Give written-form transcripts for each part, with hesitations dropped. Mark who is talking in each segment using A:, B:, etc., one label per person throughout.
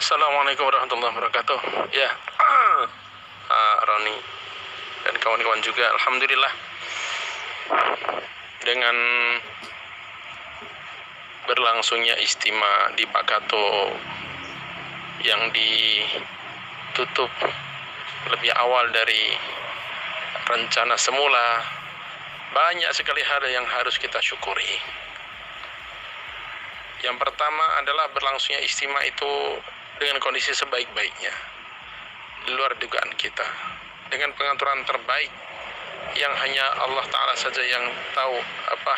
A: Assalamualaikum warahmatullahi wabarakatuh. Ya, Roni dan kawan-kawan juga, alhamdulillah dengan berlangsungnya istimewa di Pakato yang ditutup lebih awal dari rencana semula, banyak sekali hal yang harus kita syukuri. Yang pertama adalah berlangsungnya istimewa itu dengan kondisi sebaik-baiknya, di luar dugaan kita, dengan pengaturan terbaik yang hanya Allah Ta'ala saja yang tahu apa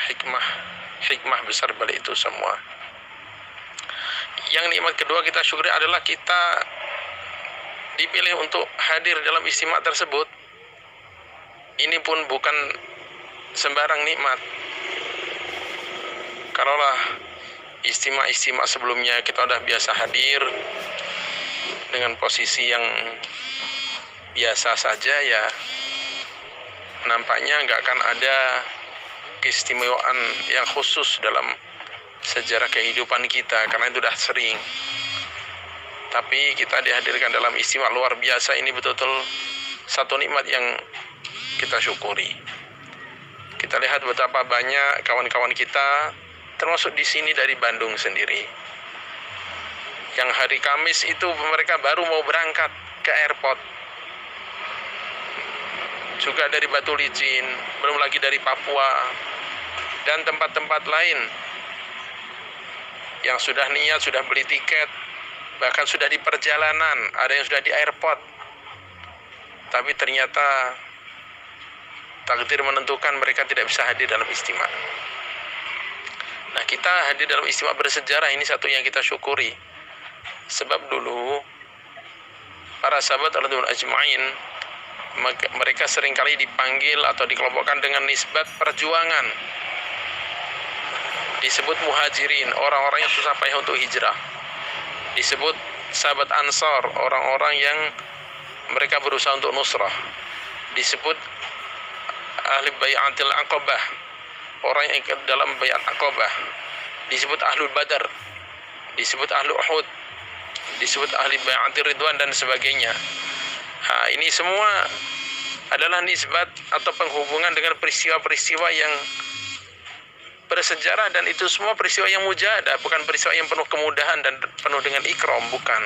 A: hikmah besar balik itu semua. Yang nikmat kedua kita syukuri adalah kita dipilih untuk hadir dalam istimewa tersebut. Ini pun bukan sembarang nikmat. Kalaulah istimewa sebelumnya kita sudah biasa hadir dengan posisi yang biasa saja, ya nampaknya nggak akan ada keistimewaan yang khusus dalam sejarah kehidupan kita, karena itu sudah sering. Tapi kita dihadirkan dalam istimewa luar biasa ini, betul-betul satu nikmat yang kita syukuri. Kita lihat betapa banyak kawan-kawan kita, termasuk di sini dari Bandung sendiri, yang hari Kamis itu mereka baru mau berangkat ke airport, juga dari Batu Licin, belum lagi dari Papua dan tempat-tempat lain yang sudah niat, sudah beli tiket, bahkan sudah di perjalanan, ada yang sudah di airport, tapi ternyata takdir menentukan mereka tidak bisa hadir dalam istimewa. Nah, kita hadir dalam istimewa bersejarah ini satu yang kita syukuri. Sebab dulu para sahabat radhiyallahu ajma'in, mereka seringkali dipanggil atau dikelompokkan dengan nisbat perjuangan. Disebut muhajirin, orang-orang yang susah payah untuk hijrah. Disebut sahabat ansar, orang-orang yang mereka berusaha untuk nusrah. Disebut ahli bai'atil aqabah, orang yang ikut dalam bai'at aqabah. Disebut ahlul badar, disebut ahlu uhud, disebut ahli bai'atir ridwan dan sebagainya. Ini semua adalah nisbat atau penghubungan dengan peristiwa-peristiwa yang bersejarah, dan itu semua peristiwa yang mujahadah, bukan peristiwa yang penuh kemudahan dan penuh dengan ikram, bukan.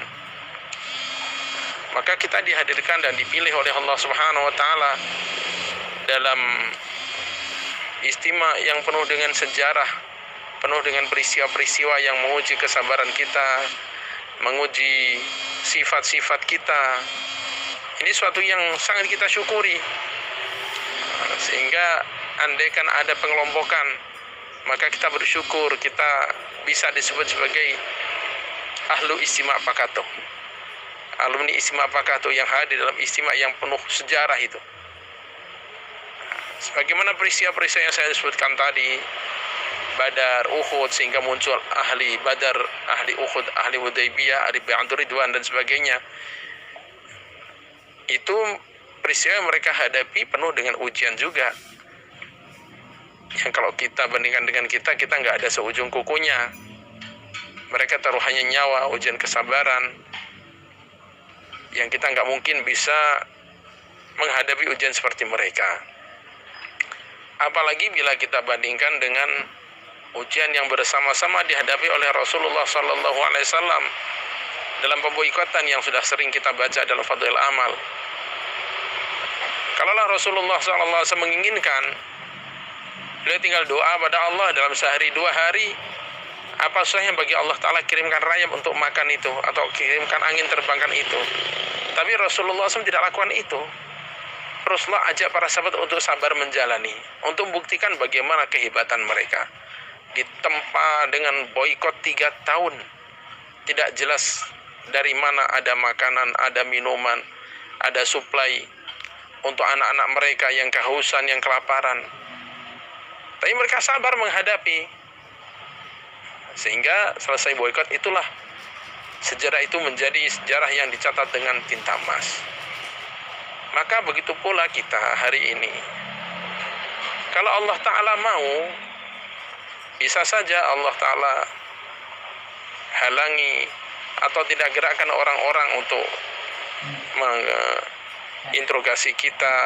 A: Maka kita dihadirkan dan dipilih oleh Allah Subhanahu wa taala dalam istimewa yang penuh dengan sejarah, penuh dengan peristiwa-peristiwa yang menguji kesabaran kita, menguji sifat-sifat kita. Ini suatu yang sangat kita syukuri. Sehingga andaikan ada pengelompokan, maka kita bersyukur kita bisa disebut sebagai ahlu istimewa Pakato, alumni istimewa Pakato yang hadir dalam istimewa yang penuh sejarah itu. Sebagaimana peristiwa-peristiwa yang saya sebutkan tadi, Badar, Uhud, sehingga muncul ahli Badar, ahli Uhud, ahli Hudaybiyah, ahli Bai'atur Ridwan dan sebagainya. Itu peristiwa yang mereka hadapi penuh dengan ujian juga. Yang kalau kita bandingkan dengan kita nggak ada seujung kukunya. Mereka taruhannya nyawa, ujian kesabaran, yang kita nggak mungkin bisa menghadapi ujian seperti mereka. Apalagi bila kita bandingkan dengan ujian yang bersama-sama dihadapi oleh Rasulullah SAW dalam pemboikotan yang sudah sering kita baca dalam Fadhil Amal. Kalaulah Rasulullah SAW menginginkan, beliau tinggal doa pada Allah dalam sehari dua hari, apa susahnya bagi Allah Ta'ala kirimkan rayap untuk makan itu, atau kirimkan angin terbangkan itu. Tapi Rasulullah SAW tidak lakukan itu. Rasulullah ajak para sahabat untuk sabar menjalani, untuk membuktikan bagaimana kehebatan mereka. Ditempa dengan boikot 3 tahun, tidak jelas dari mana ada makanan, ada minuman, ada suplai untuk anak-anak mereka yang kehausan, yang kelaparan. Tapi mereka sabar menghadapi, sehingga selesai boikot. Itulah sejarah itu menjadi sejarah yang dicatat dengan tinta emas. Maka begitu pula kita hari ini. Kalau Allah Ta'ala mau, bisa saja Allah Ta'ala halangi atau tidak gerakkan orang-orang untuk menginterogasi kita,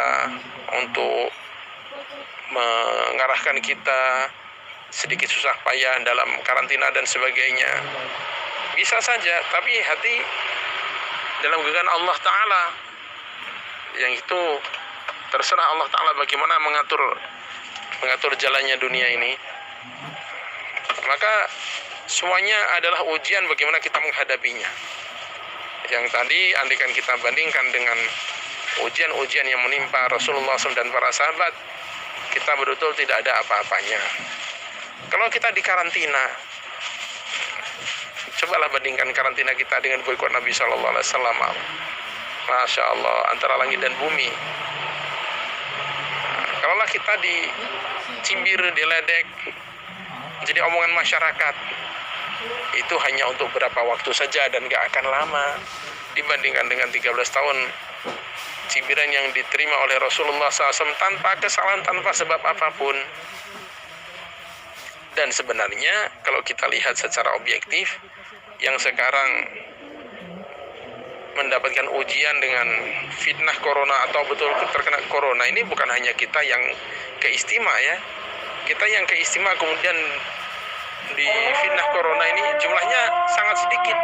A: untuk mengarahkan kita sedikit susah payah dalam karantina dan sebagainya. Bisa saja, tapi hati dalam genggaman Allah Ta'ala, yang itu terserah Allah Ta'ala bagaimana mengatur jalannya dunia ini. Maka semuanya adalah ujian bagaimana kita menghadapinya. Yang tadi andaikan kita bandingkan dengan ujian-ujian yang menimpa Rasulullah SAW dan para sahabat, kita betul-betul tidak ada apa-apanya. Kalau kita di karantina, cobalah bandingkan karantina kita dengan boykot Nabi Sallallahu Alaihi Wasallam. Masya Allah, antara langit dan bumi. Kalaulah kita dicibir, diledek, jadi omongan masyarakat, itu hanya untuk beberapa waktu saja dan gak akan lama dibandingkan dengan 13 tahun cibiran yang diterima oleh Rasulullah SAW tanpa kesalahan, tanpa sebab apapun. Dan sebenarnya kalau kita lihat secara objektif, yang sekarang mendapatkan ujian dengan fitnah corona atau betul terkena corona ini bukan hanya kita yang keistimewaan ya. Kita yang keistimewaan kemudian di fitnah corona ini jumlahnya sangat sedikit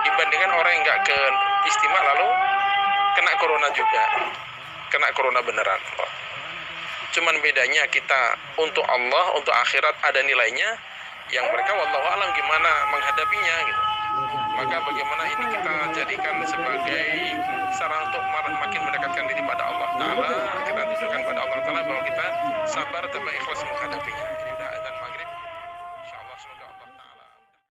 A: dibandingkan orang yang nggak keistimewa lalu kena corona juga, kena corona beneran. Cuman bedanya kita untuk Allah, untuk akhirat ada nilainya, yang mereka wallahu alam gimana menghadapinya gitu. Maka bagaimana ini kita jadikan sebagai sarana untuk makin mendekatkan diri pada Allah Ta'ala, kita tunjukkan pada Allah Ta'ala bahwa kita sabar dan ikhlas menghadapinya.